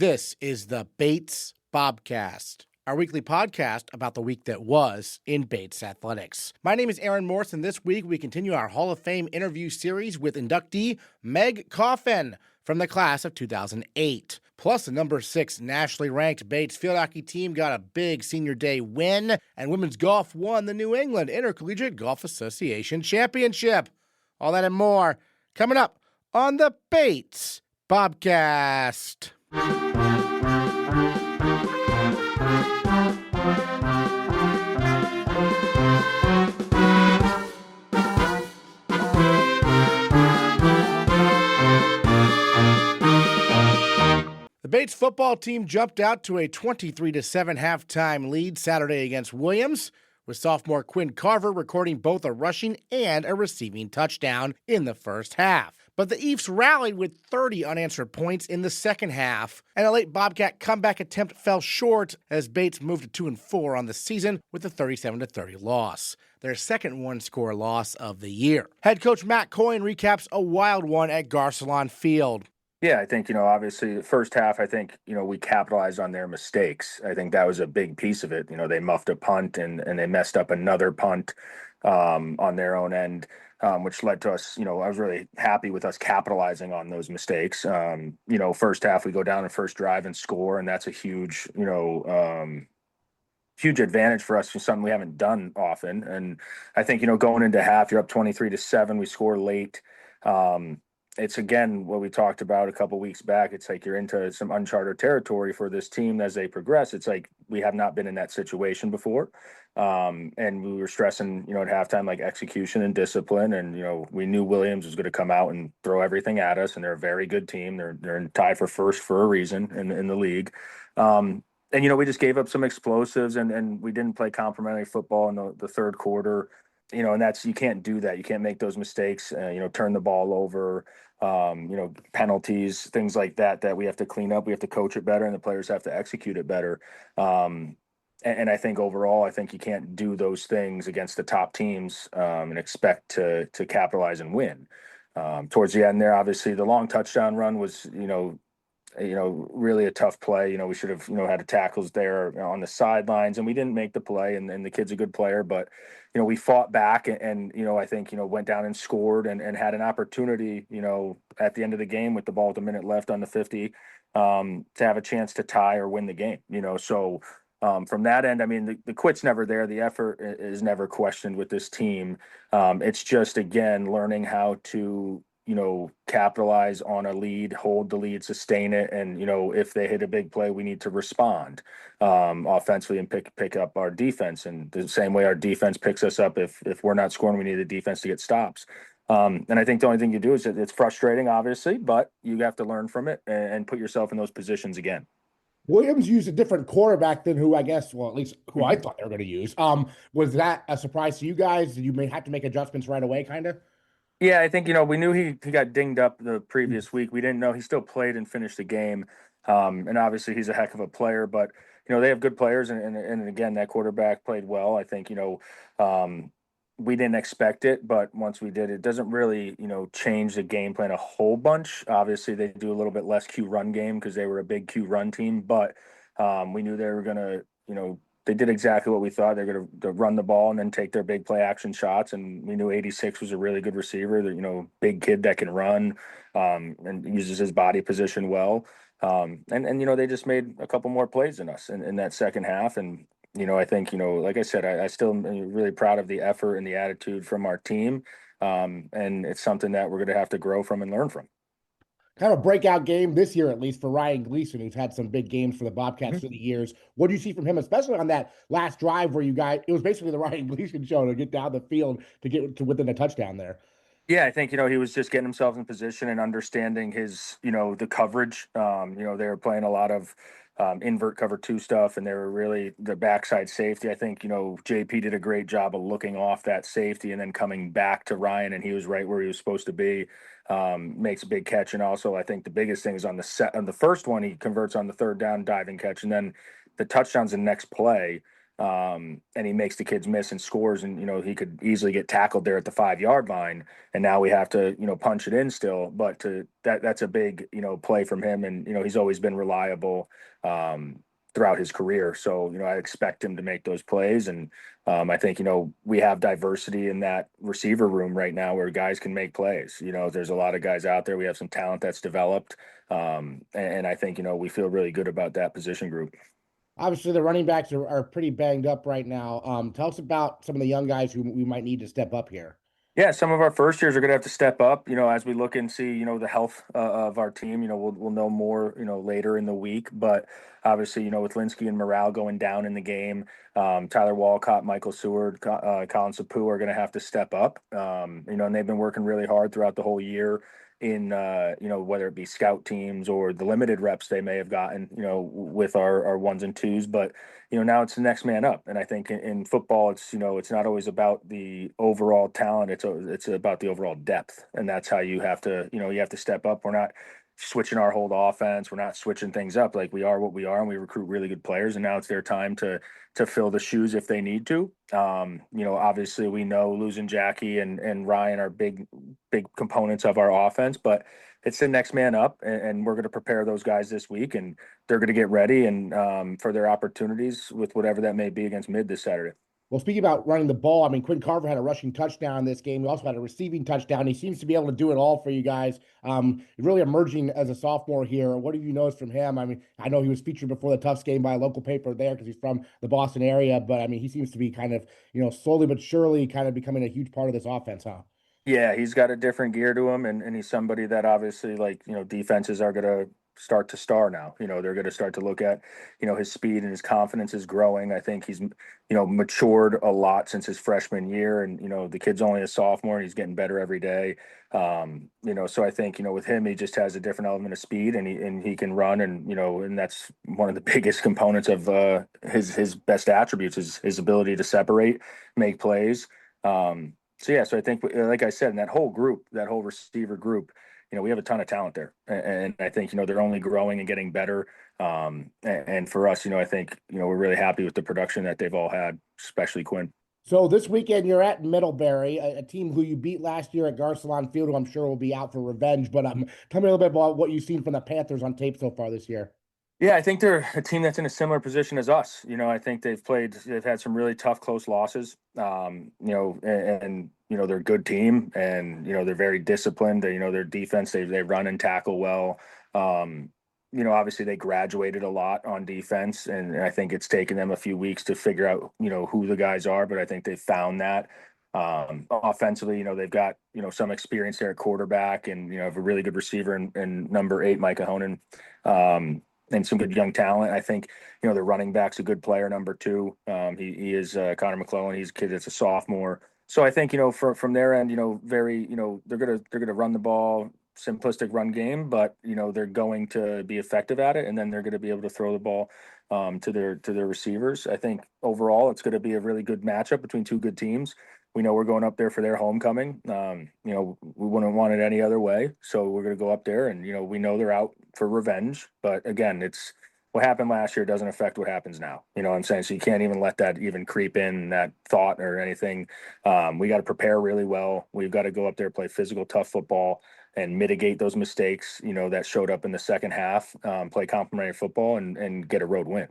This is the Bates Bobcast, our weekly podcast about the week that was in Bates athletics. My name is Aaron Morse, and this week we continue our Hall of Fame interview series with inductee Meg Coffin from the class of 2008. Plus, the number 6 nationally ranked Bates field hockey team got a big senior day win, and women's golf won the New England Intercollegiate Golf Association Championship. All that and more coming up on the Bates Bobcast. The Bates football team jumped out to a 23-7 halftime lead Saturday against Williams, with sophomore Quinn Carver recording both a rushing and a receiving touchdown in the first half. But the Eafs rallied with 30 unanswered points in the second half, and a late Bobcat comeback attempt fell short as Bates moved to 2-4 on the season with a 37-30 loss, their second one-score loss of the year. Head coach Meg Coffin recaps a wild one at Garcelon Field. Yeah, I think, obviously the first half, I think, we capitalized on their mistakes. I think that was a big piece of it. They muffed a punt and they messed up another punt on their own end, which led to us, I was really happy with us capitalizing on those mistakes. First half, we go down the first drive and score, and that's a huge, huge advantage for us, for something we haven't done often. And I think, going into half, you're up 23-7, we score late. It's, again, what we talked about a couple weeks back. It's like you're into some uncharted territory for this team as they progress. It's like we have not been in that situation before. And we were stressing, at halftime, like execution and discipline. And, we knew Williams was going to come out and throw everything at us. And they're a very good team. They're in tied for first for a reason in the league. And, we just gave up some explosives and we didn't play complimentary football in the third quarter. And that's, you can't do that. You can't make those mistakes, turn the ball over, penalties, things like that we have to clean up. We have to coach it better and the players have to execute it better. And I think overall, I think you can't do those things against the top teams and expect to capitalize and win. Towards the end there, obviously the long touchdown run was, really a tough play. We should have, had tackles there on the sidelines, and we didn't make the play. And the kid's a good player, but we fought back and I think went down and scored and had an opportunity, at the end of the game with the ball with a minute left on the 50, to have a chance to tie or win the game. So from that end, I mean, the quit's never there. The effort is never questioned with this team. It's just, again, learning how to capitalize on a lead, hold the lead, sustain it. And, if they hit a big play, we need to respond offensively and pick up our defense. And the same way our defense picks us up, if we're not scoring, we need the defense to get stops. And I think the only thing you do is it's frustrating, obviously, but you have to learn from it and put yourself in those positions again. Williams used a different quarterback than who I guess, well, at least who I thought they were going to use. Was that a surprise to you guys? Did you have to make adjustments right away, kind of? Yeah, I think, we knew he got dinged up the previous week. We didn't know he still played and finished the game. And obviously he's a heck of a player, but, they have good players. And again, that quarterback played well. I think, we didn't expect it, but once we did, it doesn't really, change the game plan a whole bunch. Obviously they do a little bit less Q run game because they were a big Q run team, but we knew they were going to, they did exactly what we thought. They're going to run the ball and then take their big play action shots. And we knew 86 was a really good receiver, big kid that can run and uses his body position well. And they just made a couple more plays than us in that second half. And, I think, like I said, I still am really proud of the effort and the attitude from our team. And it's something that we're going to have to grow from and learn from. Kind of a breakout game this year, at least for Ryan Gleason, who's had some big games for the Bobcats through the years. What do you see from him, especially on that last drive where it was basically the Ryan Gleason show to get down the field to get to within a touchdown there? Yeah, I think, he was just getting himself in position and understanding his, the coverage. They were playing a lot of invert cover 2 stuff, and they were really the backside safety. I think, JP did a great job of looking off that safety and then coming back to Ryan, and he was right where he was supposed to be. Makes a big catch. And also, I think the biggest thing is on the first one, he converts on the third down diving catch, and then the touchdown's the next play. and he makes the kids miss and scores, and he could easily get tackled there at the 5 yard line, and now we have to punch it in still. But that's a big play from him, and he's always been reliable throughout his career. So I expect him to make those plays, and I think we have diversity in that receiver room right now where guys can make plays. There's a lot of guys out there. We have some talent that's developed, and I think we feel really good about that position group. Obviously, the running backs are pretty banged up right now. Tell us about some of the young guys who we might need to step up here. Yeah, some of our first years are going to have to step up, as we look and see, the health of our team. We'll know more, later in the week. But obviously, with Linsky and Morale going down in the game, Tyler Walcott, Michael Seward, Colin Sapu are going to have to step up. And they've been working really hard throughout the whole year in, whether it be scout teams or the limited reps they may have gotten, with our ones and twos. But now it's the next man up. And I think in football, it's not always about the overall talent. It's about the overall depth. And that's how you have to, you have to step up. We're not switching our whole offense. We're not switching things up. Like, we are what we are, and we recruit really good players. And now it's their time to fill the shoes if they need to. Obviously we know losing Jackie and Ryan are big components of our offense, but it's the next man up, and we're going to prepare those guys this week, and they're going to get ready and for their opportunities with whatever that may be against Mid this Saturday. Well, speaking about running the ball, I mean, Quinn Carver had a rushing touchdown in this game. He also had a receiving touchdown. He seems to be able to do it all for you guys. Really emerging as a sophomore here. What have you noticed from him? I mean, I know he was featured before the Tufts game by a local paper there because he's from the Boston area, but I mean, he seems to be kind of, slowly but surely kind of becoming a huge part of this offense, huh? Yeah, he's got a different gear to him, and he's somebody that obviously, like, defenses are going to start to star now. They're going to start to look at, his speed, and his confidence is growing. I think he's, matured a lot since his freshman year, and, the kid's only a sophomore, and he's getting better every day. So I think, with him, he just has a different element of speed, and he can run, and that's one of the biggest components of his best attributes is his ability to separate, make plays. So I think, like I said, in that whole group, that whole receiver group, we have a ton of talent there, and I think they're only growing and getting better. And for us, I think we're really happy with the production that they've all had, especially Quinn. So this weekend you're at Middlebury, a team who you beat last year at Garcelon Field, who I'm sure will be out for revenge. But tell me a little bit about what you've seen from the Panthers on tape so far this year. Yeah, I think they're a team that's in a similar position as us. I think they've had some really tough, close losses. They're a good team, and, they're very disciplined. Their defense, they run and tackle well. Obviously they graduated a lot on defense, and I think it's taken them a few weeks to figure out, who the guys are, but I think they've found that. Offensively, they've got, some experience there at quarterback, and, have a really good receiver in number 8, Micah Honan. And some good young talent. I think, their running back's a good player, number 2. He is Connor McClellan. He's a kid that's a sophomore. So I think, from their end, very, they're gonna run the ball, simplistic run game, but they're going to be effective at it, and then they're going to be able to throw the ball to their receivers. I think overall it's going to be a really good matchup between two good teams. We know we're going up there for their homecoming. We wouldn't want it any other way. So we're going to go up there, and, we know they're out for revenge. But again, it's what happened last year doesn't affect what happens now. You know what I'm saying? So you can't even let that even creep in, that thought or anything. We got to prepare really well. We've got to go up there, play physical, tough football, and mitigate those mistakes, that showed up in the second half, play complementary football, and get a road win.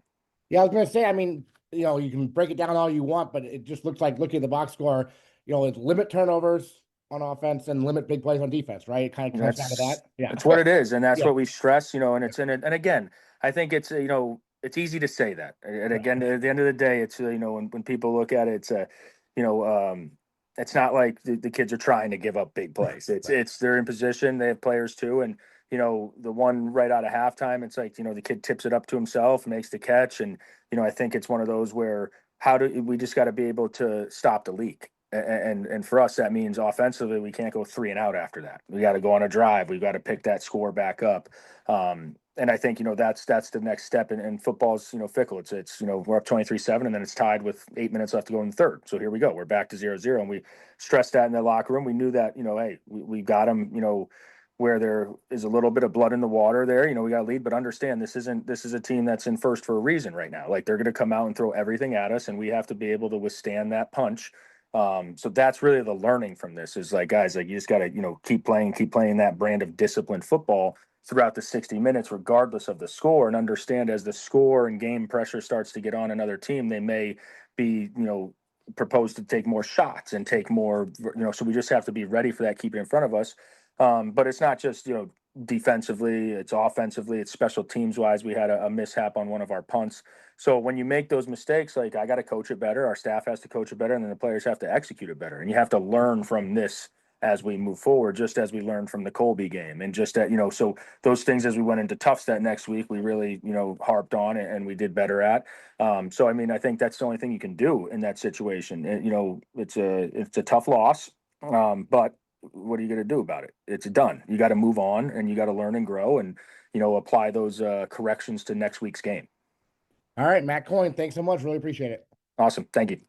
Yeah, I was going to say, I mean, you can break it down all you want, but it just looks like looking at the box score, it's limit turnovers on offense and limit big plays on defense, right? It kind of comes down to that. Yeah. That's what it is. And that's Yeah. what we stress, and it's in it. And again, I think it's, it's easy to say that. And again, at the end of the day, it's, when people look at it, it's it's not like the kids are trying to give up big plays. It's they're in position. They have players too. And, the one right out of halftime, it's like, the kid tips it up to himself, makes the catch. And, I think it's one of those where we just got to be able to stop the leak. And for us, that means offensively, we can't go 3 and out after that. We got to go on a drive. We've got to pick that score back up. And I think, that's the next step. And football's, fickle. It's we're up 23-7, and then it's tied with 8 minutes left to go in the third. So here we go. We're back to 0-0. And we stressed that in the locker room. We knew that, hey, we got them, where there is a little bit of blood in the water there. We got a lead, but understand this is a team that's in first for a reason right now. Like they're going to come out and throw everything at us, and we have to be able to withstand that punch. So that's really the learning from this is like, guys, like you just got to, keep playing that brand of disciplined football throughout the 60 minutes, regardless of the score, and understand as the score and game pressure starts to get on another team, they may be, proposed to take more shots and take more, so we just have to be ready for that, keep it in front of us. But it's not just, defensively, it's offensively, it's special teams wise. We had a mishap on one of our punts. So when you make those mistakes, like I got to coach it better, our staff has to coach it better, and then the players have to execute it better. And you have to learn from this as we move forward, just as we learned from the Colby game. And just that, so those things as we went into Toughstet next week, we really, harped on and we did better at. So, I mean, I think that's the only thing you can do in that situation. And, it's a tough loss, but what are you going to do about it? It's done. You got to move on and you got to learn and grow and, apply those corrections to next week's game. All right, Matt Coyne, thanks so much. Really appreciate it. Awesome. Thank you.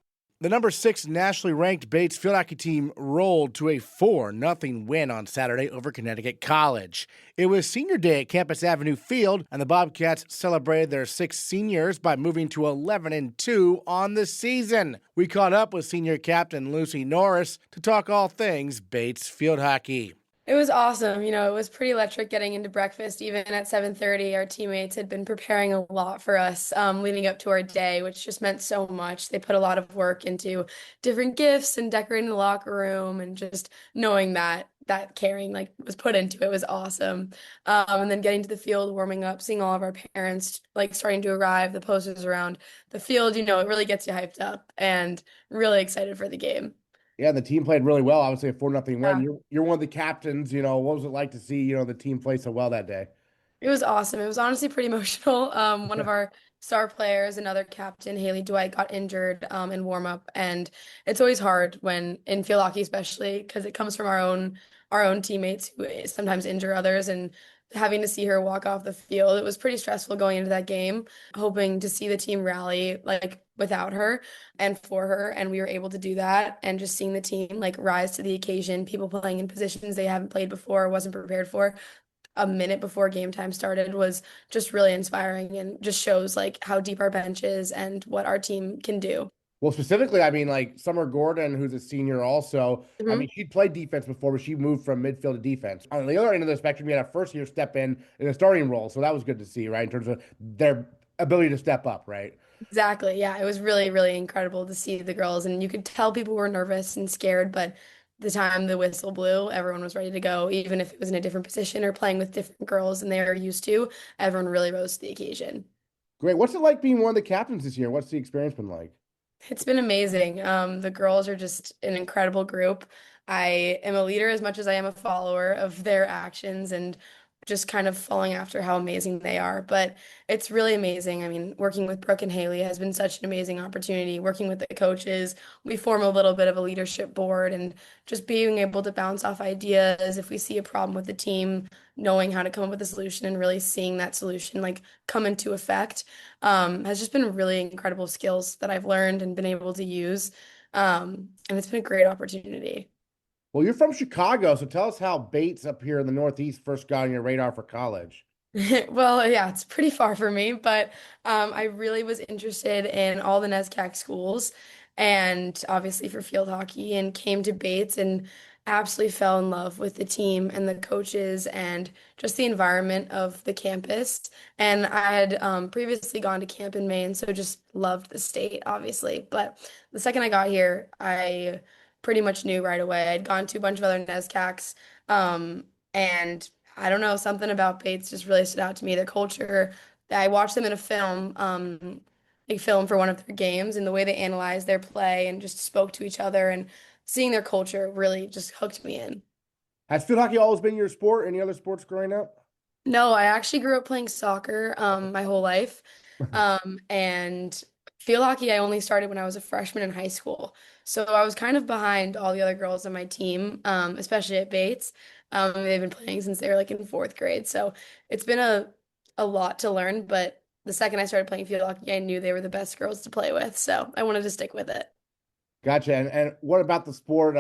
The number 6 nationally ranked Bates field hockey team rolled to a 4-0 win on Saturday over Connecticut College. It was senior day at Campus Avenue Field, and the Bobcats celebrated their 6 seniors by moving to 11-2 on the season. We caught up with senior captain Lucy Norris to talk all things Bates field hockey. It was awesome. It was pretty electric getting into breakfast. Even at 7:30, our teammates had been preparing a lot for us leading up to our day, which just meant so much. They put a lot of work into different gifts and decorating the locker room, and just knowing that caring was put into it was awesome. And then getting to the field, warming up, seeing all of our parents starting to arrive, the posters around the field, it really gets you hyped up and really excited for the game. Yeah, the team played really well. Obviously, a 4-0 win. Yeah. You're one of the captains. What was it like to see, the team play so well that day? It was awesome. It was honestly pretty emotional. One of our star players, another captain, Haley Dwight, got injured in warm up, and it's always hard when in field hockey, especially because it comes from our own teammates who sometimes injure others, and having to see her walk off the field, it was pretty stressful going into that game, hoping to see the team rally without her and for her, and we were able to do that. And just seeing the team rise to the occasion, people playing in positions they haven't played before, wasn't prepared for a minute before game time started, was just really inspiring and just shows how deep our bench is and what our team can do. Well, specifically, I mean, Summer Gordon, who's a senior also, I mean, she'd played defense before, but she moved from midfield to defense. On the other end of the spectrum, you had a first year step in a starting role. So that was good to see, right? In terms of their ability to step up, right? Exactly. Yeah, it was really, really incredible to see the girls, and you could tell people were nervous and scared, but the time the whistle blew, everyone was ready to go, even if it was in a different position or playing with different girls than they were used to. Everyone really rose to the occasion. Great. What's it like being one of the captains this year? What's the experience been like? It's been amazing. The girls are just an incredible group. I am a leader as much as I am a follower of their actions and just kind of following after how amazing they are. But it's really amazing. I mean, working with Brooke and Haley has been such an amazing opportunity. Working with the coaches, we form a little bit of a leadership board, and just being able to bounce off ideas if we see a problem with the team, knowing how to come up with a solution and really seeing that solution come into effect, has just been really incredible skills that I've learned and been able to use. And it's been a great opportunity. Well, you're from Chicago, so tell us how Bates up here in the Northeast first got on your radar for college. Well, yeah, it's pretty far for me, but I really was interested in all the NESCAC schools and obviously for field hockey, and came to Bates and absolutely fell in love with the team and the coaches and just the environment of the campus. And I had previously gone to camp in Maine, so just loved the state, obviously. But the second I got here, I pretty much knew right away. I'd gone to a bunch of other NESCACs, and I don't know, something about Bates just really stood out to me. Their culture, I watched them in a film for one of their games, and the way they analyzed their play and just spoke to each other, and seeing their culture really just hooked me in. Has field hockey always been your sport? Any other sports growing up? No, I actually grew up playing soccer my whole life. And field hockey I only started when I was a freshman in high school. So I was kind of behind all the other girls on my team, especially at Bates. They've been playing since they were in fourth grade. So it's been a lot to learn, but the second I started playing field hockey, I knew they were the best girls to play with. So I wanted to stick with it. Gotcha. And what about the sport,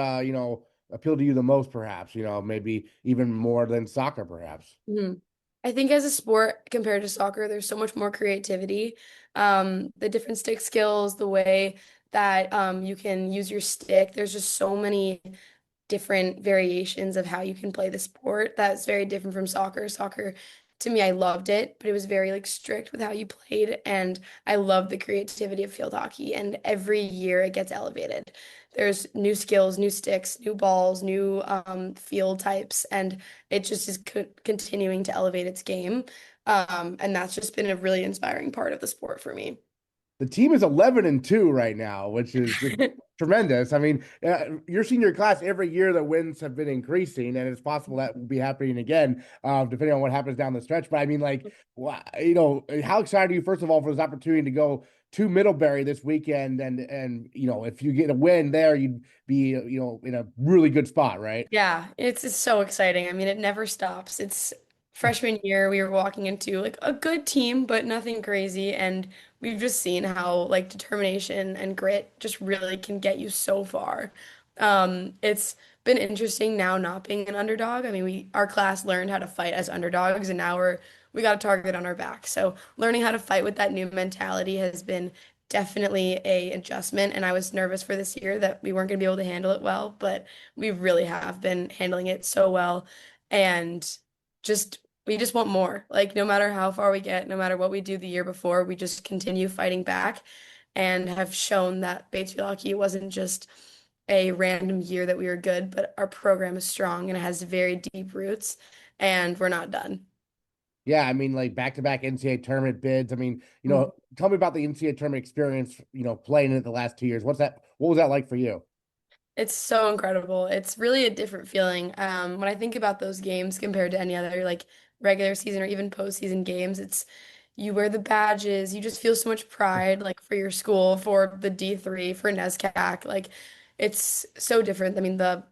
appeal to you the most, perhaps? Maybe even more than soccer, perhaps. Mhm. I think as a sport compared to soccer, there's so much more creativity. The different stick skills, the way that you can use your stick, there's just so many different variations of how you can play the sport. That's very different from soccer. Soccer, to me, I loved it, but it was very like strict with how you played, and I love the creativity of field hockey. And every year it gets elevated. There's new skills, new sticks, new balls, new field types, and it just is continuing to elevate its game. And that's just been a really inspiring part of the sport for me. The team is 11-2 right now, which is just tremendous. I mean, your senior class every year the wins have been increasing, and it's possible that will be happening again, depending on what happens down the stretch. But I mean, like, how excited are you first of all for this opportunity to go to Middlebury this weekend? And if you get a win there, you'd be in a really good spot, right? Yeah, it's so exciting. I mean, it never stops. It's freshman year, we were walking into like a good team, but nothing crazy. And we've just seen how like determination and grit just really can get you so far. It's been interesting now not being an underdog. I mean, our class learned how to fight as underdogs, and now we got a target on our back. So learning how to fight with that new mentality has been definitely a adjustment. And I was nervous for this year that we weren't going to be able to handle it well, but we really have been handling it so well. And just we just want more. Like no matter how far we get, no matter what we do the year before, we just continue fighting back and have shown that Bates Bobcast wasn't just a random year that we were good, but our program is strong and it has very deep roots, and we're not done. Yeah, I mean, like back-to-back NCAA tournament bids. I mean, Mhm. tell me about the NCAA tournament experience, playing in it the last 2 years. What was that like for you? It's so incredible. It's really a different feeling. When I think about those games compared to any other like regular season or even postseason games, it's you wear the badges, you just feel so much pride like for your school, for the D3, for NESCAC. Like it's so different. I mean, the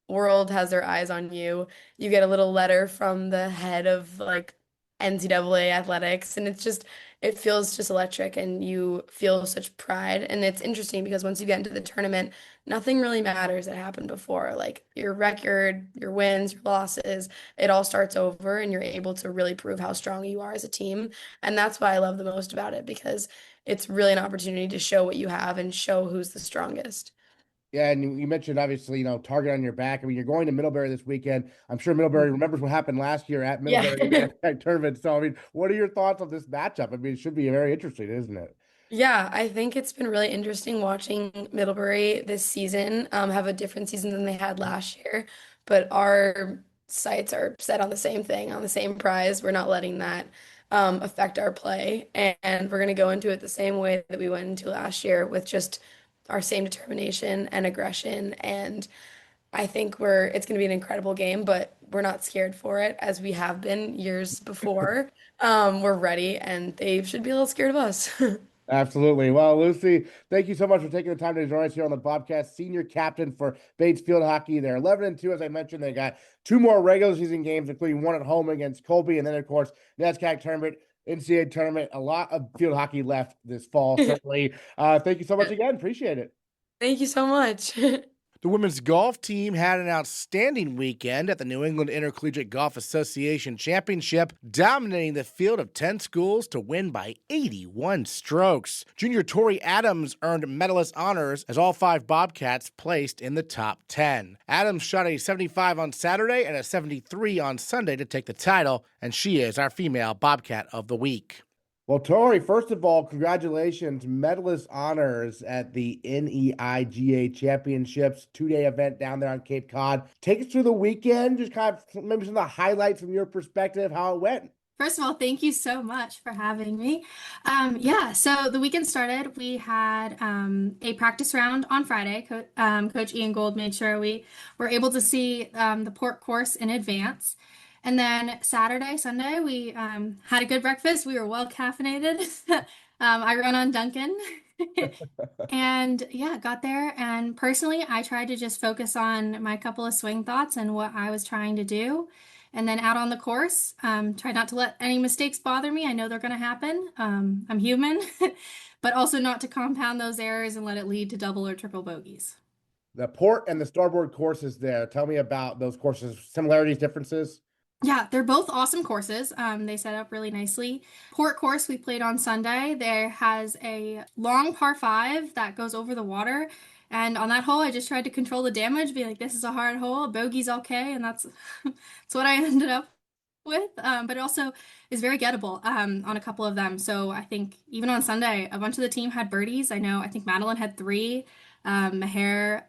world has their eyes on you. You get a little letter from the head of like NCAA athletics, and it feels just electric and you feel such pride. And it's interesting because once you get into the tournament, nothing really matters that happened before. Like your record, your wins, your losses, it all starts over and you're able to really prove how strong you are as a team. And that's what I love the most about it because it's really an opportunity to show what you have and show who's the strongest. Yeah, and you mentioned obviously, target on your back. I mean, you're going to Middlebury this weekend. I'm sure Middlebury remembers what happened last year at Yeah. Middlebury in the NCAA tournament. So, I mean, what are your thoughts on this matchup? I mean, it should be very interesting, isn't it? Yeah, I think it's been really interesting watching Middlebury this season have a different season than they had last year. But our sights are set on the same thing, on the same prize. We're not letting that affect our play. And we're going to go into it the same way that we went into last year with just our same determination and aggression. And I think it's going to be an incredible game, but we're not scared for it as we have been years before. We're ready, and they should be a little scared of us. Absolutely. Well, Lucy, thank you so much for taking the time to join us here on the Bobcast. Senior captain for Bates Field Hockey. They're 11-2, as I mentioned. They got two more regular season games, including one at home against Colby, and then, of course, NESCAC tournament, NCAA tournament. A lot of field hockey left this fall, certainly. Thank you so much again. Appreciate it. Thank you so much. The women's golf team had an outstanding weekend at the New England Intercollegiate Golf Association Championship, dominating the field of 10 schools to win by 81 strokes. Junior Tori Adams earned medalist honors as all five Bobcats placed in the top 10. Adams shot a 75 on Saturday and a 73 on Sunday to take the title, and she is our female Bobcat of the week. Well, Tori, first of all, congratulations, medalist honors at the NEIGA Championships, 2-day event down there on Cape Cod. Take us through the weekend, just kind of maybe some of the highlights from your perspective, how it went. First of all, thank you so much for having me. Yeah, so the weekend started. We had a practice round on Friday. Coach Ian Gold made sure we were able to see the port course in advance. And then Saturday, Sunday, we had a good breakfast. We were well caffeinated. I run on Duncan. And yeah, got there. And personally, I tried to just focus on my couple of swing thoughts and what I was trying to do. And then out on the course, try not to let any mistakes bother me. I know they're going to happen. I'm human, but also not to compound those errors and let it lead to double or triple bogeys. The port and the starboard courses there. Tell me about those courses, similarities, differences. Yeah, they're both awesome courses. They set up really nicely. Port course we played on Sunday. There has a long par five that goes over the water. And on that hole, I just tried to control the damage, be like, this is a hard hole, bogey's okay, and that's that's what I ended up with. But it also is very gettable on a couple of them. So I think even on Sunday, a bunch of the team had birdies. I think Madeline had three. Maher,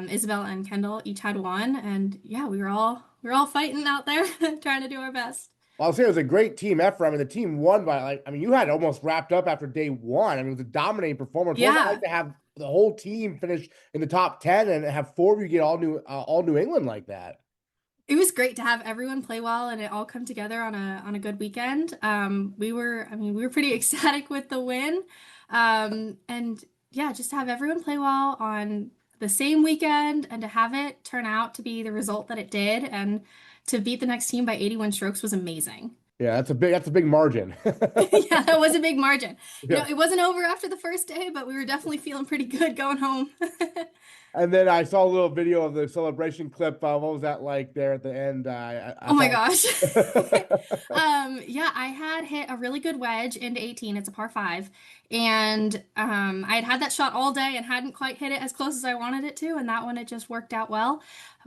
Isabel, and Kendall each had one, and yeah, we were all fighting out there, trying to do our best. Well, I'll say it was a great team effort. I mean, the team won by you had almost wrapped up after day one. I mean, it was a dominating performance. What was it Yeah. like to have the whole team finish in the top 10 and have four of you get all New England like that? It was great to have everyone play well and it all come together on a good weekend. We were pretty ecstatic with the win. And yeah, just to have everyone play well on the same weekend and to have it turn out to be the result that it did and to beat the next team by 81 strokes was amazing. Yeah, that's a big margin. Yeah, that was a big margin. Yeah. It wasn't over after the first day, but we were definitely feeling pretty good going home. And then I saw a little video of the celebration clip. What was that like there at the end? Oh my gosh. Yeah, I had hit a really good wedge into 18. It's a par five. And I had that shot all day and hadn't quite hit it as close as I wanted it to. And that one, it just worked out well.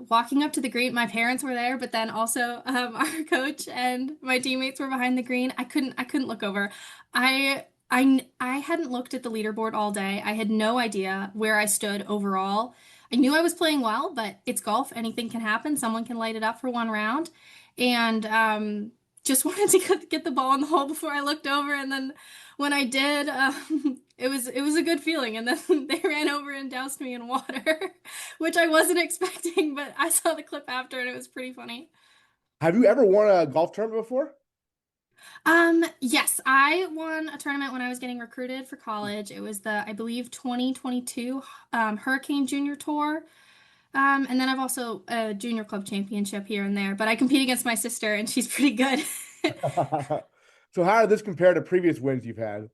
Walking up to the green, my parents were there, but then also our coach and my teammates were behind the green. I couldn't look over. I hadn't looked at the leaderboard all day. I had no idea where I stood overall. I knew I was playing well, but it's golf. Anything can happen. Someone can light it up for one round. And just wanted to get the ball in the hole before I looked over. And then when I did, it was a good feeling. And then they ran over and doused me in water, which I wasn't expecting, but I saw the clip after and it was pretty funny. Have you ever won a golf tournament before? Yes, I won a tournament when I was getting recruited for college. It was I believe, 2022 Hurricane Junior Tour. And then I've also a junior club championship here and there, but I compete against my sister and she's pretty good. So how did this compare to previous wins you've had?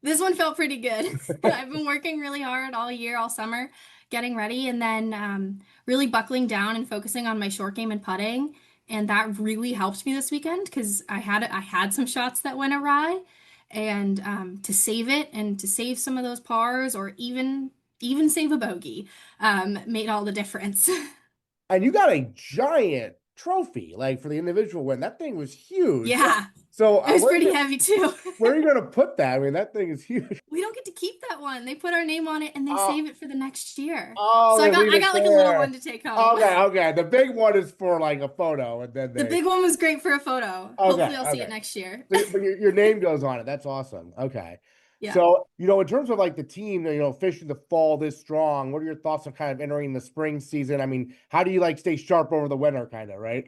This one felt pretty good. I've been working really hard all year, all summer, getting ready, and then really buckling down and focusing on my short game and putting. And that really helped me this weekend because I had some shots that went awry, and to save it and to save some of those pars or even save a bogey made all the difference. And you got a giant trophy, like for the individual win. That thing was huge. Yeah, So it was pretty heavy too. where are you going to put that? I mean, that thing is huge. We don't get to keep that one. They put our name on it and they save it for the next year. Oh, So they leave I it got like a little there. one to take home. Okay. The big one is for like a photo, and then The big one was great for a photo. Hopefully I'll see it next year. But your name goes on it. That's awesome. Okay. Yeah. So, in terms of like the team, finishing the fall this strong, what are your thoughts on kind of entering the spring season? I mean, how do you like stay sharp over the winter, kind of, right?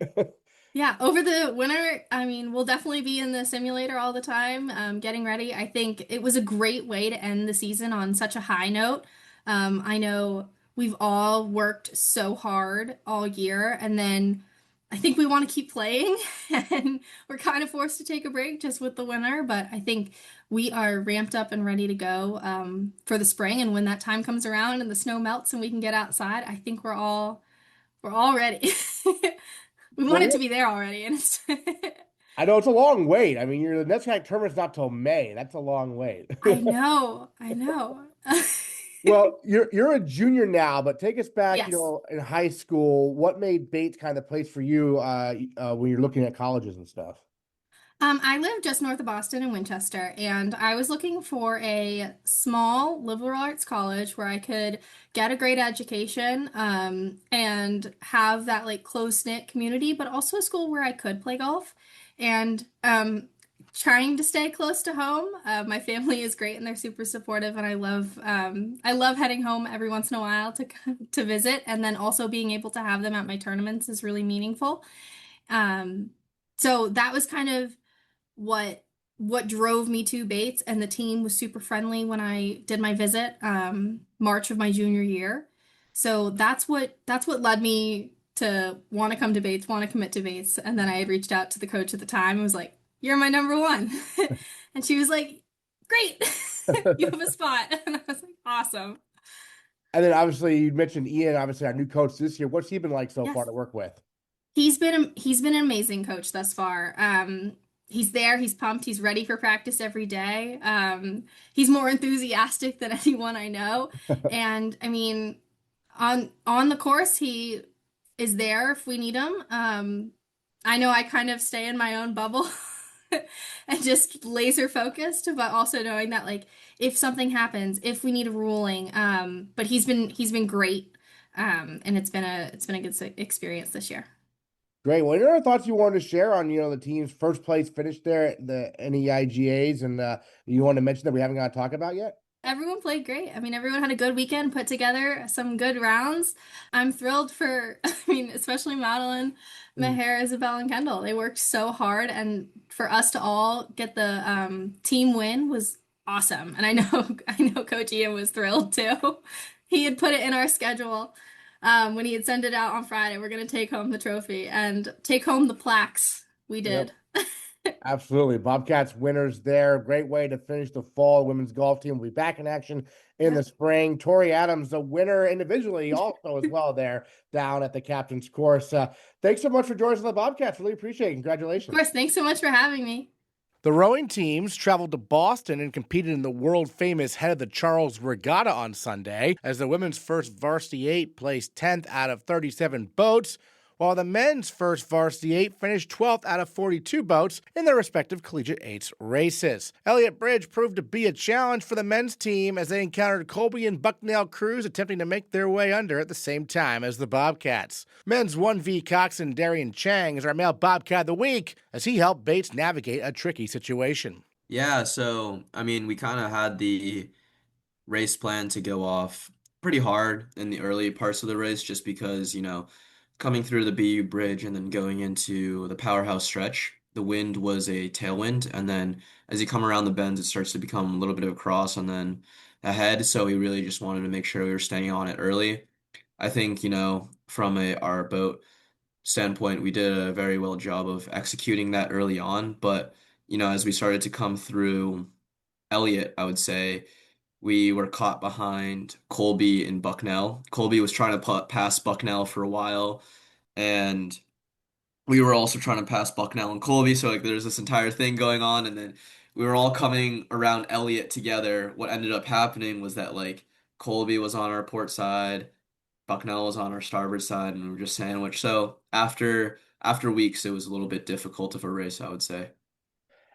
Yeah, over the winter, we'll definitely be in the simulator all the time, getting ready. I think it was a great way to end the season on such a high note. I know we've all worked so hard all year, and then I think we want to keep playing, and we're kind of forced to take a break just with the winter, but I think we are ramped up and ready to go for the spring, and when that time comes around and the snow melts and we can get outside, I think we're all ready. We want it to be there already, and it's I know it's a long wait. I mean, the NESCAC tournament's not till May. That's a long wait. I know. Well, you're a junior now, but take us back, Yes. In high school. What made Bates kind of the place for you when you're looking at colleges and stuff? I live just north of Boston in Winchester, and I was looking for a small liberal arts college where I could get a great education, and have that like close-knit community, but also a school where I could play golf. And trying to stay close to home. My family is great and they're super supportive, and I love heading home every once in a while to visit, and then also being able to have them at my tournaments is really meaningful. So that was kind of what drove me to Bates, and the team was super friendly when I did my visit March of my junior year. So that's what led me to want to come to Bates, want to commit to Bates. And then I had reached out to the coach at the time and was like, "You're my number one." And she was like, "Great, you have a spot." And I was like, "Awesome." And then obviously you mentioned Ian, obviously our new coach this year. What's he been like so Yes. far to work with? He's been an amazing coach thus far. He's there, he's pumped, he's ready for practice every day. He's more enthusiastic than anyone I know. And I mean, on the course, he is there if we need him. I know I kind of stay in my own bubble and just laser focused, but also knowing that like if something happens, if we need a ruling, but he's been great. And it's been a good experience this year. Great. Well, any other thoughts you wanted to share on, the team's first place finish there at the NEIGAs and you want to mention that we haven't got to talk about yet? Everyone played great. I mean, everyone had a good weekend, put together some good rounds. I'm thrilled for, I mean, especially Madeline, Meher, Isabel, and Kendall. They worked so hard, and for us to all get the team win was awesome. And I know, I know Coach Ian was thrilled too. He had put it in our schedule when he had sent it out on Friday. We're going to take home the trophy and take home the plaques. We Yep. did. Absolutely. Bobcats winners there. Great way to finish the fall. Women's golf team will be back in action in the spring. Tori Adams, the winner individually, also as well there down at the captain's course. Thanks so much for joining us on the Bobcats. Really appreciate it. Congratulations. Of course, thanks so much for having me. The rowing teams traveled to Boston and competed in the world-famous Head of the Charles Regatta on Sunday, as the women's first varsity 8 placed 10th out of 37 boats, while the men's first varsity 8 finished 12th out of 42 boats in their respective collegiate 8s races. Elliott Bridge proved to be a challenge for the men's team as they encountered Colby and Bucknell crews attempting to make their way under at the same time as the Bobcats. Men's 1V coxswain Darien Chiang is our male Bobcat of the week as he helped Bates navigate a tricky situation. Yeah, so I mean, we kind of had the race plan to go off pretty hard in the early parts of the race just because, coming through the BU bridge and then going into the powerhouse stretch, the wind was a tailwind. And then as you come around the bends, it starts to become a little bit of a cross and then ahead. So we really just wanted to make sure we were staying on it early. I think, from our boat standpoint, we did a very well job of executing that early on. But, as we started to come through Elliott, I would say we were caught behind Colby and Bucknell. Colby was trying to pass Bucknell for a while, and we were also trying to pass Bucknell and Colby. So like there's this entire thing going on, and then we were all coming around Elliott together. What ended up happening was that like Colby was on our port side, Bucknell was on our starboard side, and we were just sandwiched. So after weeks, it was a little bit difficult of a race, I would say.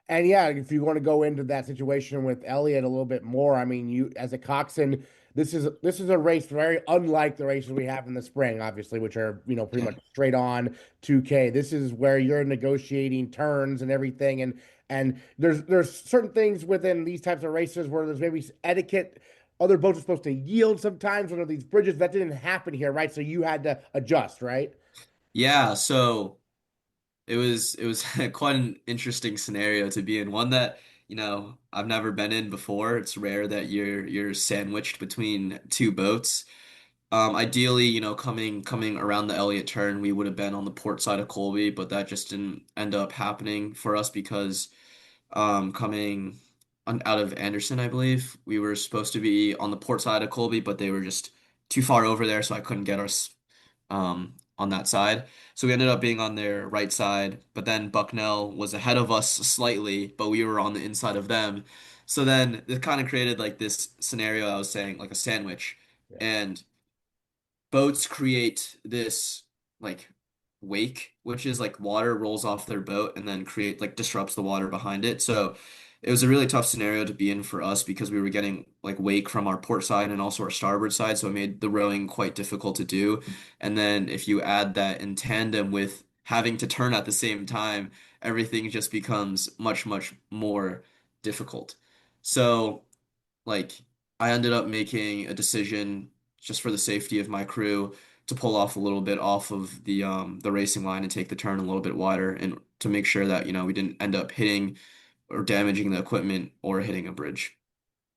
And yeah, if you want to go into that situation with Elliott a little bit more, I mean, you as a coxswain, this is a race very unlike the races we have in the spring, obviously, which are pretty much straight on 2K. This is where you're negotiating turns and everything, and there's certain things within these types of races where there's maybe etiquette. Other boats are supposed to yield sometimes under these bridges. That didn't happen here, right? So you had to adjust, right? Yeah, so it was quite an interesting scenario to be in. One that, I've never been in before. It's rare that you're sandwiched between two boats. Ideally, coming around the Elliott turn, we would have been on the port side of Colby, but that just didn't end up happening for us because coming out of Anderson, I believe, we were supposed to be on the port side of Colby, but they were just too far over there, so I couldn't get us on that side. So we ended up being on their right side, but then Bucknell was ahead of us slightly, but we were on the inside of them. So then it kind of created like this scenario I was saying, like a sandwich. Yeah. And boats create this like wake, which is like water rolls off their boat and then disrupts the water behind it. So it was a really tough scenario to be in for us because we were getting like wake from our port side and also our starboard side, so it made the rowing quite difficult to do. And then if you add that in tandem with having to turn at the same time, everything just becomes much, much more difficult. So like I ended up making a decision just for the safety of my crew to pull off a little bit off of the racing line and take the turn a little bit wider and to make sure that, we didn't end up hitting or damaging the equipment or hitting a bridge.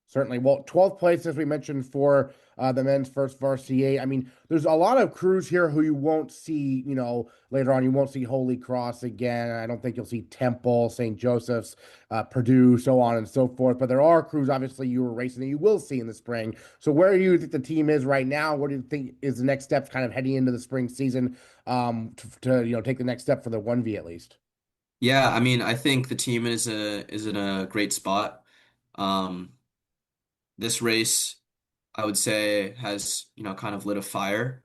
Certainly. Well, 12th place, as we mentioned, for the men's first varsity eight. I mean, there's a lot of crews here who you won't see, later on. You won't see Holy Cross again. I don't think you'll see Temple, St. Joseph's, Purdue, so on and so forth. But there are crews, obviously, you were racing that you will see in the spring. So where do you think the team is right now? What do you think is the next step kind of heading into the spring season to take the next step for the 1V at least? Yeah, I mean, I think the team is in a great spot. Um, this race, I would say, has, kind of lit a fire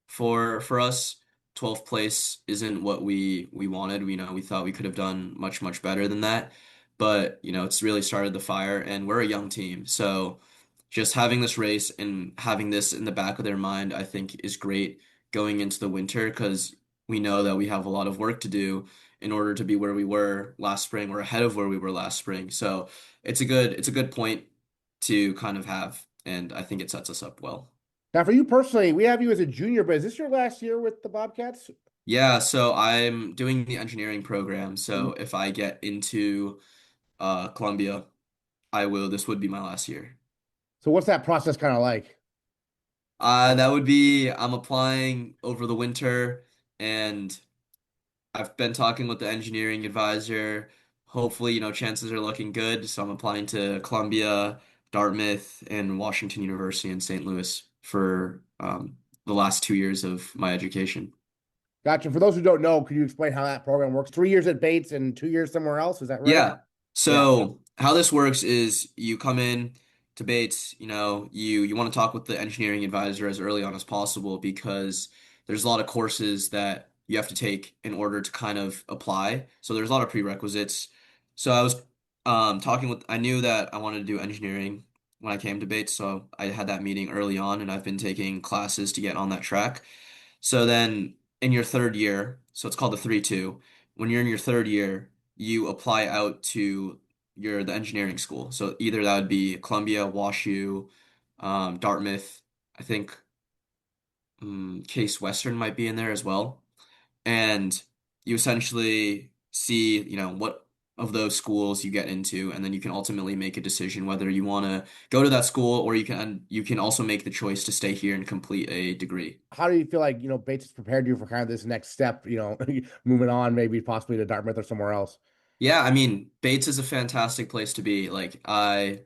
for us. 12th place isn't what we wanted. We thought we could have done much, much better than that. But, it's really started the fire, and we're a young team. So just having this race and having this in the back of their mind, I think is great going into the winter because we know that we have a lot of work to do in order to be where we were last spring or ahead of where we were last spring. So it's a good point to kind of have, and I think it sets us up well. Now, for you personally, we have you as a junior, but is this your last year with the Bobcats? Yeah, so I'm doing the engineering program. Mhm. So if I get into Columbia, I will. This would be my last year. So what's that process kind of like? That would be I'm applying over the winter, and I've been talking with the engineering advisor. Hopefully, chances are looking good. So I'm applying to Columbia, Dartmouth, and Washington University in St. Louis for the last 2 years of my education. Gotcha. For those who don't know, could you explain how that program works? 3 years at Bates and 2 years somewhere else. Is that right? Yeah. Yeah. So how this works is you come in to Bates, you want to talk with the engineering advisor as early on as possible because there's a lot of courses that you have to take in order to kind of apply. So there's a lot of prerequisites. So I was I knew that I wanted to do engineering when I came to Bates, so I had that meeting early on and I've been taking classes to get on that track. So then in your third year, so it's called the 3-2. When you're in your third year, you apply out to the engineering school. So either that would be Columbia, WashU, Dartmouth. I think Case Western might be in there as well. And you essentially see, what of those schools you get into, and then you can ultimately make a decision whether you want to go to that school or you can also make the choice to stay here and complete a degree. How do you feel like, Bates has prepared you for kind of this next step, moving on, maybe possibly to Dartmouth or somewhere else? Yeah, I mean, Bates is a fantastic place to be. Like I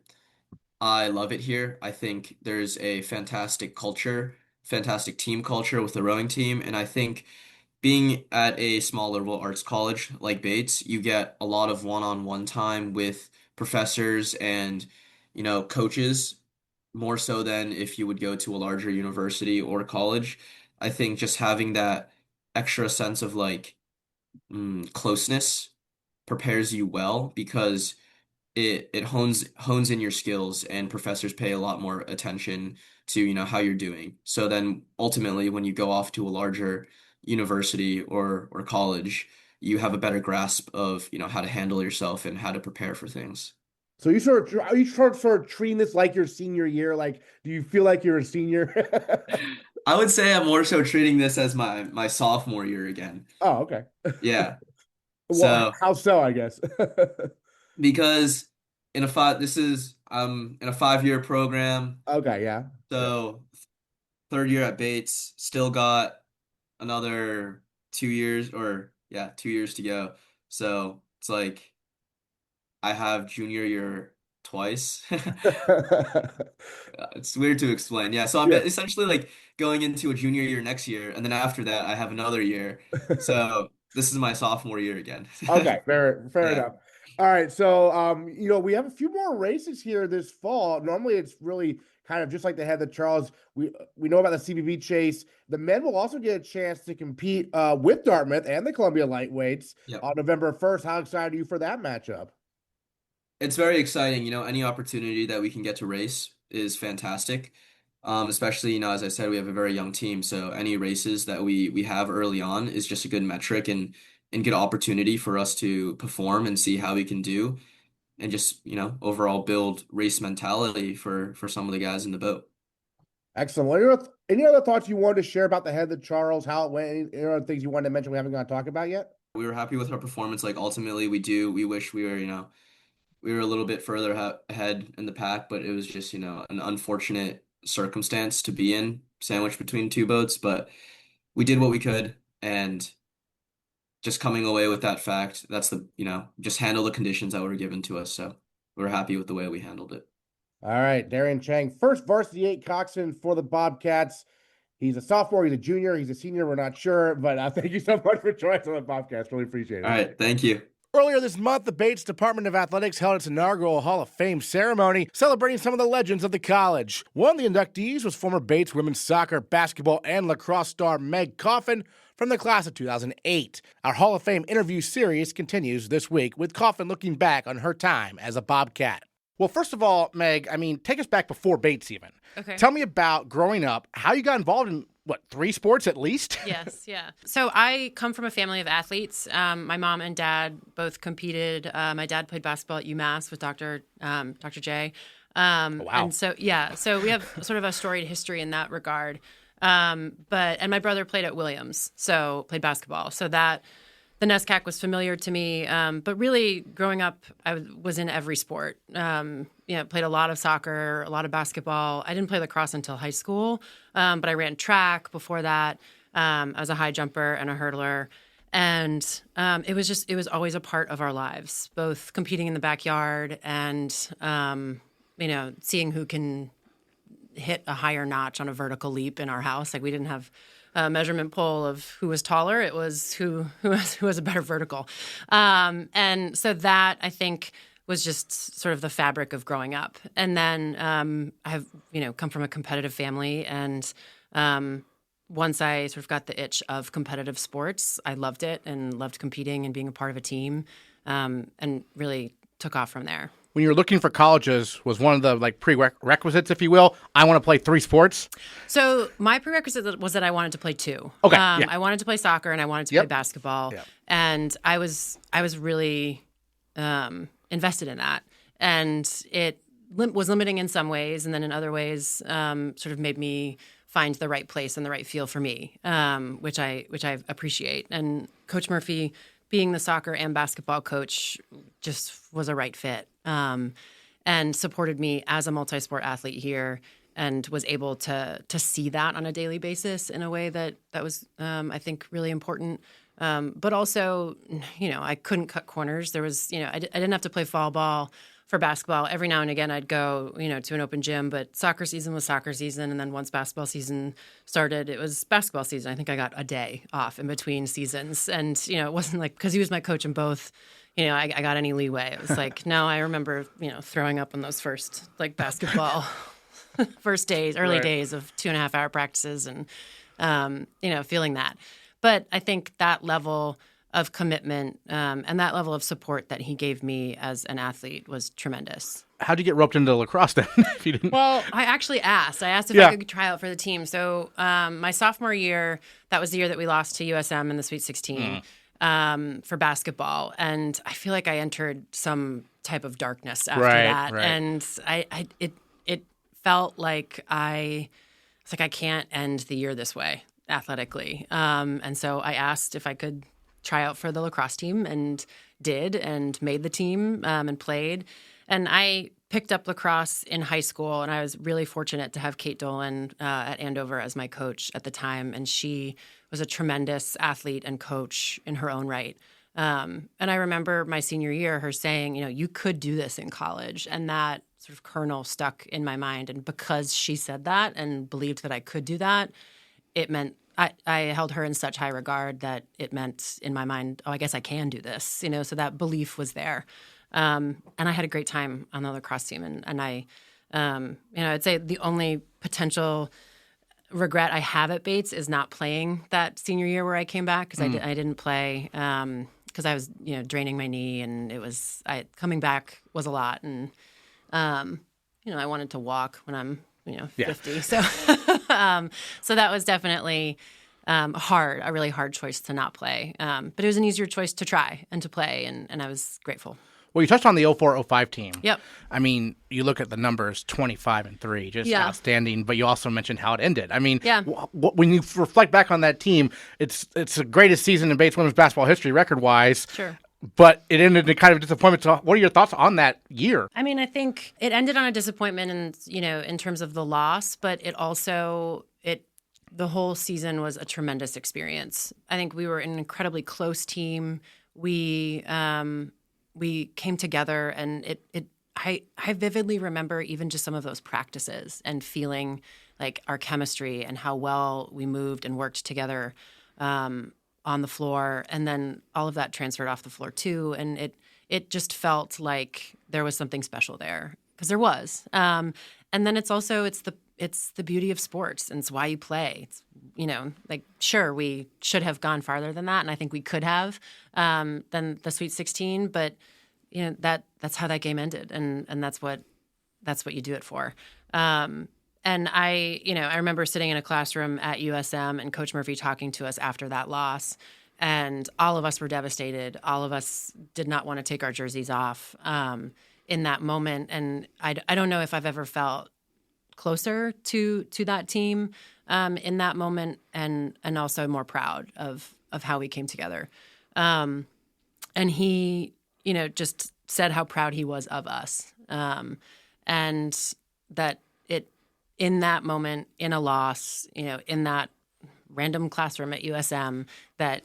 love it here. I think there's a fantastic culture, fantastic team culture with the rowing team, and I think being at a small liberal arts college like Bates, you get a lot of one-on-one time with professors and, coaches, more so than if you would go to a larger university or college. I think just having that extra sense of like closeness prepares you well because it hones in your skills and professors pay a lot more attention to, how you're doing. So then ultimately when you go off to a larger university or college, you have a better grasp of, how to handle yourself and how to prepare for things. So are you sort of treating this like your senior year? Like, do you feel like you're a senior? I would say I'm more so treating this as my sophomore year again. Oh, okay. Yeah. Well, So how so, I guess. because this is in a 5-year program. Okay, yeah. Yeah. So third year at Bates, still got another 2 years or yeah, 2 years to go. So it's like I have junior year twice. It's weird to explain. Yeah, so I'm Yeah. essentially like going into a junior year next year, and then after that I have another year. So this is my sophomore year again. Okay, fair Yeah. enough. All right, so we have a few more races here this fall. Normally, it's really kind of just like the head of Charles. We know about the CBB chase. The men will also get a chance to compete with Dartmouth and the Columbia lightweights Yep. on November 1st. How excited are you for that matchup? It's very exciting. Any opportunity that we can get to race is fantastic. Especially, as I said, we have a very young team, so any races that we have early on is just a good metric and good opportunity for us to perform and see how we can do and just, overall build race mentality for some of the guys in the boat. Excellent. Any other thoughts you wanted to share about the head of Charles? How it went? Any other things you wanted to mention we haven't got to talk about yet? We were happy with our performance. Like ultimately we wish we were a little bit further ahead in the pack, but it was just, an unfortunate circumstance to be in, sandwiched between two boats, but we did what we could, and just coming away with that fact, that's just handle the conditions that were given to us. So we're happy with the way we handled it. All right, Darien Chiang, first varsity 8 coxswain for the Bobcats. He's a sophomore, he's a junior, he's a senior, we're not sure, but thank you so much for joining us on the Bobcast. Really appreciate it. All right, thank you. Earlier this month, the Bates Department of Athletics held its inaugural Hall of Fame ceremony, celebrating some of the legends of the college. One of the inductees was former Bates women's soccer, basketball, and lacrosse star Meg Coffin from the class of 2008. Our Hall of Fame interview series continues this week with Coffin looking back on her time as a Bobcat. Well, first of all, Meg, take us back before Bates even. Okay. Tell me about growing up, how you got involved in, 3 sports at least? Yes, yeah. So I come from a family of athletes. My mom and dad both competed. My dad played basketball at UMass with Dr. J. Wow. And so we have sort of a storied history in that regard. And my brother played at Williams, so played basketball. So that the NESCAC was familiar to me. But really, growing up, I was in every sport. Played a lot of soccer, a lot of basketball. I didn't play lacrosse until high school, but I ran track before that. I was a high jumper and a hurdler. And it was always a part of our lives, both competing in the backyard and, seeing who can hit a higher notch on a vertical leap in our house. Like, we didn't have a measurement pole of who was taller. It was who was a better vertical. And so that, I think, was just sort of the fabric of growing up. And then I've, come from a competitive family. And once I sort of got the itch of competitive sports, I loved it and loved competing and being a part of a team, and really took off from there. When you were looking for colleges, was one of the prerequisites, if you will, I want to play 3 sports? So my prerequisite was that I wanted to play 2. Okay. Yeah. I wanted to play soccer and I wanted to play basketball. Yep. And I was really invested in that. And it was limiting in some ways, and then in other ways sort of made me find the right place and the right feel for me, which I appreciate. And Coach Murphy, being the soccer and basketball coach, just was a right fit, and supported me as a multi-sport athlete here, and was able to see that on a daily basis in a way that was, I think, really important. But also, I couldn't cut corners. There was, I didn't have to play fall ball for basketball. Every now and again, I'd go, to an open gym, but soccer season was soccer season. And then once basketball season started, it was basketball season. I think I got a day off in between seasons. And, it wasn't like, because he was my coach in both, I got any leeway. It was like, no, I remember, throwing up on those first, basketball first days, early days of 2.5-hour practices and, feeling that. But I think that level of commitment and that level of support that he gave me as an athlete was tremendous. How'd you get roped into lacrosse then? If you didn't? Well, I actually asked. I asked if I could try out for the team. So my sophomore year, that was the year that we lost to USM in the Sweet 16 for basketball. And I feel like I entered some type of darkness after that. Right. And it felt like I can't end the year this way athletically. And so I asked if I could try out for the lacrosse team, and did, and made the team, and played. And I picked up lacrosse in high school, and I was really fortunate to have Kate Dolan at Andover as my coach at the time. And she was a tremendous athlete and coach in her own right. And I remember my senior year, her saying, you could do this in college. And that sort of kernel stuck in my mind. And because she said that and believed that I could do that, it meant I held her in such high regard that it meant in my mind, I guess I can do this, so that belief was there. And I had a great time on the lacrosse team. And I, I'd say the only potential regret I have at Bates is not playing that senior year where I came back, because I didn't play because I was, draining my knee, and it was, coming back was a lot. And, I wanted to walk when I'm 50. So, so that was definitely a really hard choice to not play. But it was an easier choice to try and to play, and I was grateful. Well, you touched on the 04-05 team. Yep. You look at the numbers, 25-3, just outstanding. But you also mentioned how it ended. When you reflect back on that team, it's the greatest season in Bates women's basketball history, record-wise. Sure. but it ended in kind of disappointment. So what are your thoughts on that year? I mean, I think it ended on a disappointment in terms of the loss, but it also the whole season was a tremendous experience. I think we were an incredibly close team. We came together, and I vividly remember even just some of those practices and feeling like our chemistry and how well we moved and worked together on the floor, and then all of that transferred off the floor too. And it just felt like there was something special there, because there was. And then it's the beauty of sports, and it's why you play. It's, sure, we should have gone farther than that, and I think we could have than the Sweet 16. But that's how that game ended, and that's what you do it for. And I remember sitting in a classroom at USM and Coach Murphy talking to us after that loss, and all of us were devastated. All of us did not want to take our jerseys off in that moment. And I don't know if I've ever felt closer to that team in that moment, and also more proud of how we came together. And he, just said how proud he was of us, and that in that moment, in a loss, in that random classroom at USM, that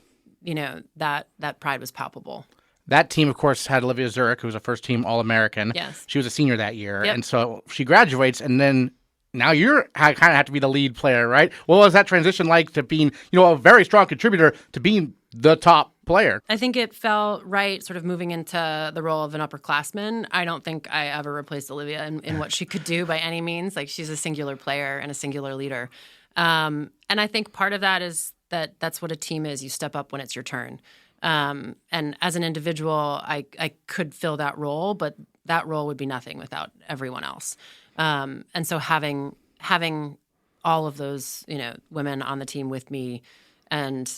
that pride was palpable. That team, of course, had Olivia Zurich, who was a first-team All-American. Yes. She was a senior that year. Yep. And so she graduates, and then now you're kind of have to be the lead player, right? What was that transition like to being, a very strong contributor to being the top player? I think it felt right, sort of moving into the role of an upperclassman. I don't think I ever replaced Olivia in what she could do by any means. Like, she's a singular player and a singular leader. And I think part of that is that's what a team is. You step up when it's your turn. And as an individual, I could fill that role, but that role would be nothing without everyone else. And so having all of those, women on the team with me, and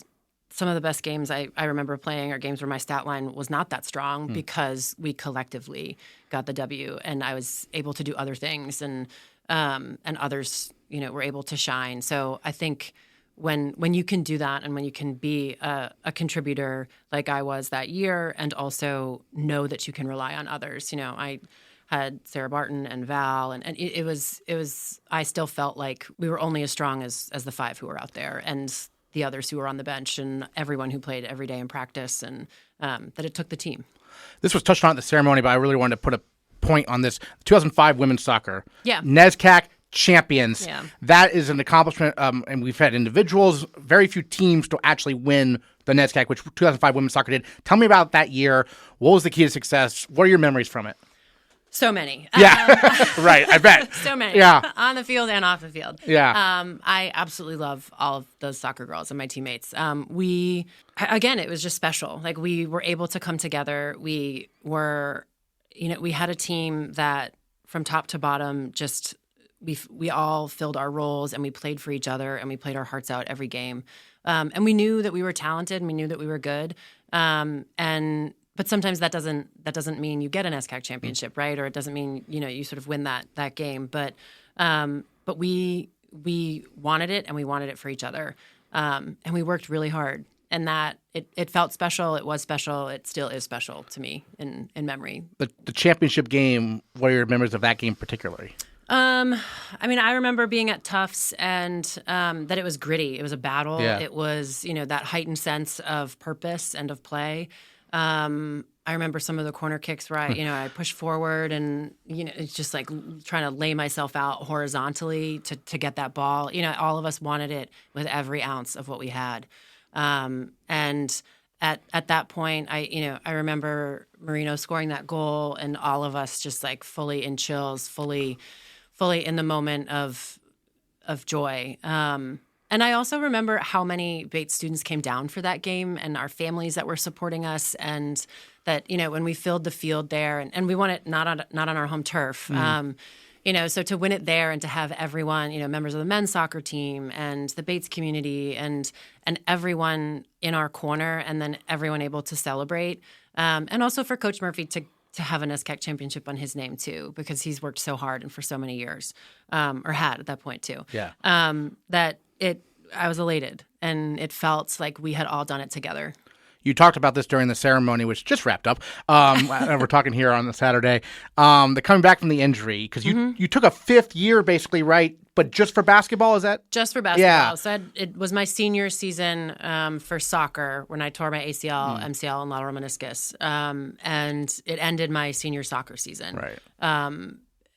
some of the best games I remember playing are games where my stat line was not that strong because we collectively got the W, and I was able to do other things, and others, were able to shine. So I think when you can do that, and when you can be a contributor like I was that year, and also know that you can rely on others. I had Sarah Barton and Val, and it was I still felt like we were only as strong as the five who were out there, and the others who were on the bench, and everyone who played every day in practice, and that it took the team. This was touched on at the ceremony, but I really wanted to put a point on this. 2005 women's soccer. Yeah. NESCAC champions. Yeah. That is an accomplishment, and we've had individuals, very few teams to actually win the NESCAC, which 2005 women's soccer did. Tell me about that year. What was the key to success? What are your memories from it? So many. Yeah, right. I bet. So many. Yeah. On the field and off the field. Yeah. I absolutely love all of those soccer girls and my teammates. It was just special. Like, we were able to come together. We were, we had a team that from top to bottom, just we all filled our roles, and we played for each other, and we played our hearts out every game. And we knew that we were talented, and we knew that we were good. But sometimes that doesn't mean you get an SCAC championship, right? Or it doesn't mean you sort of win that game. But we wanted it, and we wanted it for each other, and we worked really hard. And that it felt special. It was special. It still is special to me in memory. The championship game. What are your memories of that game particularly? I remember being at Tufts, and that it was gritty. It was a battle. Yeah. It was that heightened sense of purpose and of play. I remember some of the corner kicks where I pushed forward, and it's just like trying to lay myself out horizontally to get that ball. All of us wanted it with every ounce of what we had. And at that point, I remember Marino scoring that goal, and all of us just like fully in chills, fully in the moment of joy. And I also remember how many Bates students came down for that game, and our families that were supporting us, and that, when we filled the field there, and we won it not on our home turf. So to win it there, and to have everyone, members of the men's soccer team and the Bates community and everyone in our corner, and then everyone able to celebrate. And also for Coach Murphy to have an SCAC championship on his name too, because he's worked so hard and for so many years, or had at that point too. Yeah. I was elated, and it felt like we had all done it together. You talked about this during the ceremony, which just wrapped up. We're talking here on the Saturday. The coming back from the injury, because you took a 5th year basically, right? But just for basketball, is that? Just for basketball. Yeah. So it was my senior season for soccer when I tore my ACL, MCL, and lateral meniscus. And it ended my senior soccer season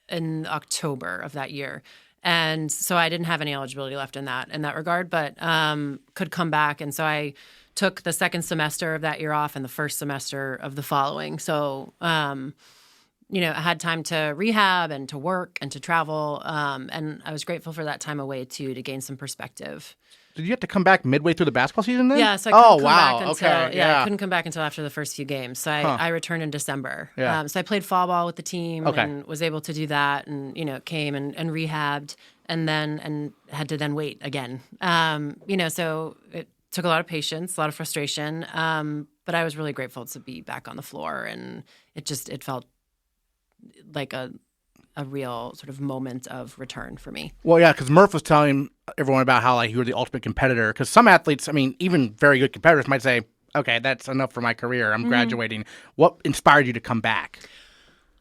in October of that year. And so I didn't have any eligibility left in that regard, but could come back. And so I took the second semester of that year off and the first semester of the following. So I had time to rehab and to work and to travel. And I was grateful for that time away, too, to gain some perspective. Did you have to come back midway through the basketball season then? Yeah, so I couldn't come back until, Okay. I couldn't come back until after the first few games. So I returned in December. Yeah. So I played fall ball with the team Okay. and was able to do that and, came and rehabbed and had to then wait again. So it took a lot of patience, a lot of frustration. But I was really grateful to be back on the floor, and it felt like a real sort of moment of return for me. Well, yeah, because Murph was telling everyone about how you were the ultimate competitor. Because some athletes, even very good competitors, might say, "Okay, that's enough for my career. I'm graduating." What inspired you to come back?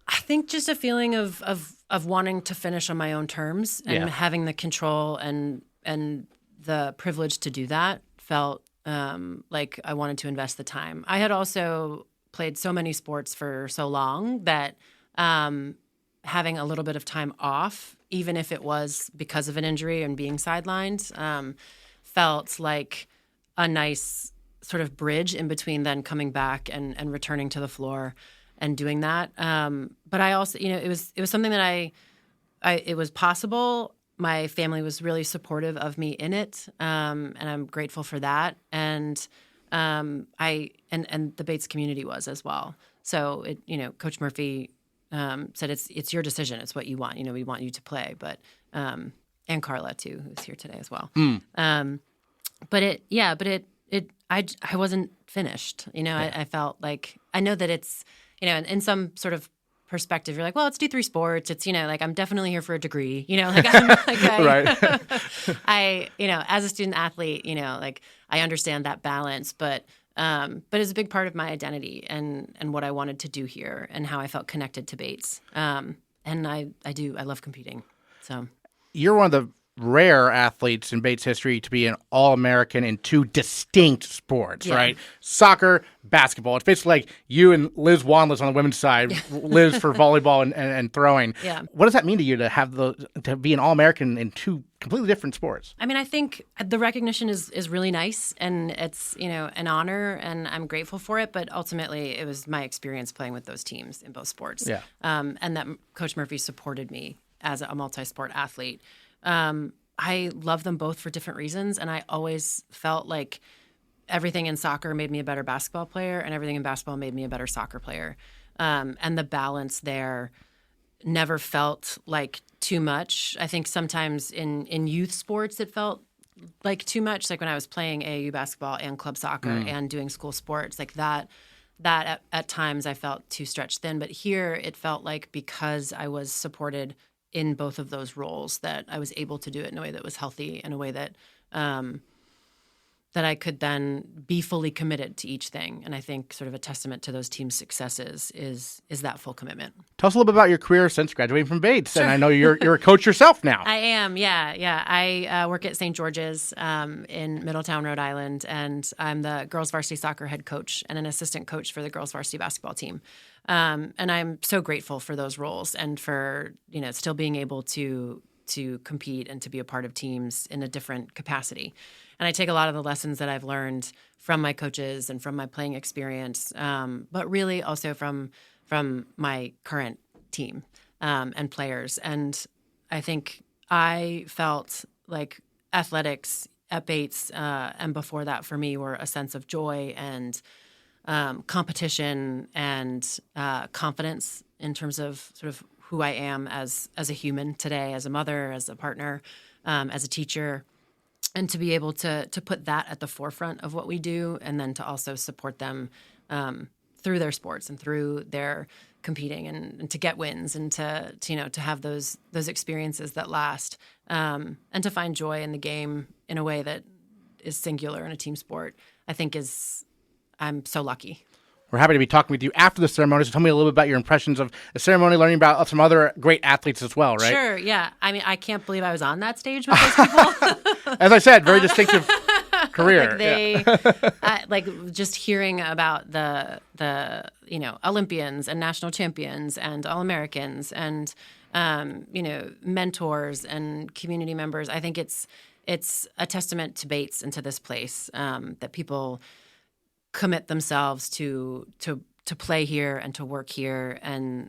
I think just a feeling of wanting to finish on my own terms and having the control and the privilege to do that felt like I wanted to invest the time. I had also played so many sports for so long that having a little bit of time off, even if it was because of an injury and being sidelined, felt like a nice sort of bridge in between then coming back and returning to the floor and doing that. But I also, it was something that it was possible. My family was really supportive of me in it, and I'm grateful for that. And and the Bates community was as well. So Coach Murphy said it's your decision. It's what you want. We want you to play, but and Carla too, who's here today as well. I wasn't finished. I felt like I know that it's in some sort of perspective, you're like, well, it's D3 sports. It's I'm definitely here for a degree. Right. As a student athlete, I understand that balance, but it's a big part of my identity and what I wanted to do here and how I felt connected to Bates. And I love competing. So You're one of the rare athletes in Bates history to be an All-American in 2 distinct sports, right? Soccer, basketball. It's basically like you and Liz Wanless on the women's side, Liz for volleyball and throwing. Yeah. What does that mean to you to be an All-American in 2 completely different sports? I think the recognition is really nice, and it's an honor, and I'm grateful for it. But ultimately, it was my experience playing with those teams in both sports, and that Coach Murphy supported me as a multi-sport athlete. I love them both for different reasons, and I always felt like everything in soccer made me a better basketball player, and everything in basketball made me a better soccer player. And the balance there never felt like too much. I think sometimes in youth sports it felt like too much, like when I was playing AAU basketball and club soccer and doing school sports, like that at times I felt too stretched thin. But here it felt like because I was supported in both of those roles that I was able to do it in a way that was healthy, in a way that that I could then be fully committed to each thing. And I think sort of a testament to those team successes is that full commitment. Tell us a little bit about your career since graduating from Bates. Sure. And I know you're a coach yourself now. I am, yeah. I work at St. George's in Middletown, Rhode Island, and I'm the girls varsity soccer head coach and an assistant coach for the girls varsity basketball team. And I'm so grateful for those roles and for still being able to compete and to be a part of teams in a different capacity. And I take a lot of the lessons that I've learned from my coaches and from my playing experience, but really also from my current team and players. And I think I felt like athletics at Bates and before that for me were a sense of joy and competition and confidence in terms of sort of who I am as a human today, as a mother, as a partner, as a teacher. And to be able to put that at the forefront of what we do, and then to also support them through their sports and through their competing, and to get wins, and to have those experiences that last, and to find joy in the game in a way that is singular in a team sport, I think is I'm so lucky. We're happy to be talking with you after the ceremony. So tell me a little bit about your impressions of the ceremony, learning about some other great athletes as well, right? Sure, yeah. I mean, I can't believe I was on that stage with those people. As I said, very distinctive career. Like just hearing about the Olympians and national champions and All-Americans and mentors and community members. I think it's a testament to Bates and to this place that people commit themselves to play here and to work here and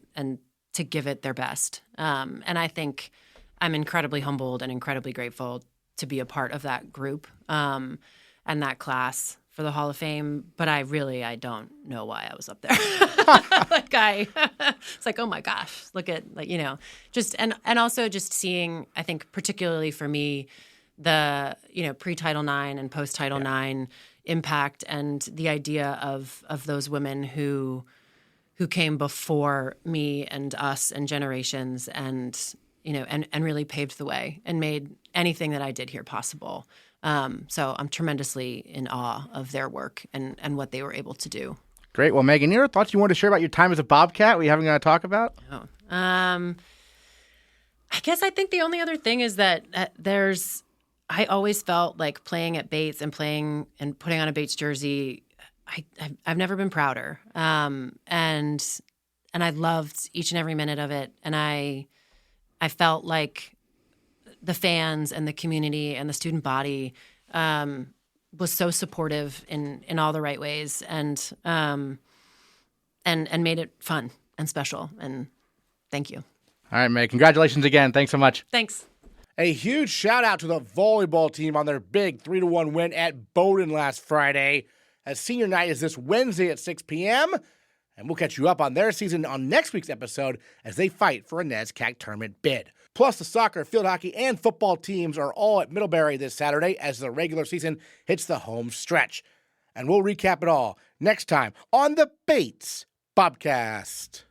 to give it their best. And I think I'm incredibly humbled and incredibly grateful to be a part of that group and that class for the Hall of Fame. But I don't know why I was up there. It's like, oh my gosh, look at just and also just seeing, I think particularly for me, the pre-Title IX and post-Title IX impact and the idea of those women who came before me and us and generations and really paved the way and made anything that I did here possible. So I'm tremendously in awe of their work and what they were able to do. Great. Well, Megan, your thoughts you want to share about your time as a Bobcat? We haven't going to talk about? I guess I think the only other thing is that I always felt like playing at Bates and playing and putting on a Bates jersey. I've never been prouder, and I loved each and every minute of it. And I felt like the fans and the community and the student body was so supportive in all the right ways, and made it fun and special. And thank you. All right, Meg. Congratulations again. Thanks so much. Thanks. A huge shout out to the volleyball team on their big 3-1 win at Bowdoin last Friday, as senior night is this Wednesday at 6 p.m. And we'll catch you up on their season on next week's episode as they fight for a NESCAC tournament bid. Plus, the soccer, field hockey, and football teams are all at Middlebury this Saturday as the regular season hits the home stretch. And we'll recap it all next time on the Bates Bobcast.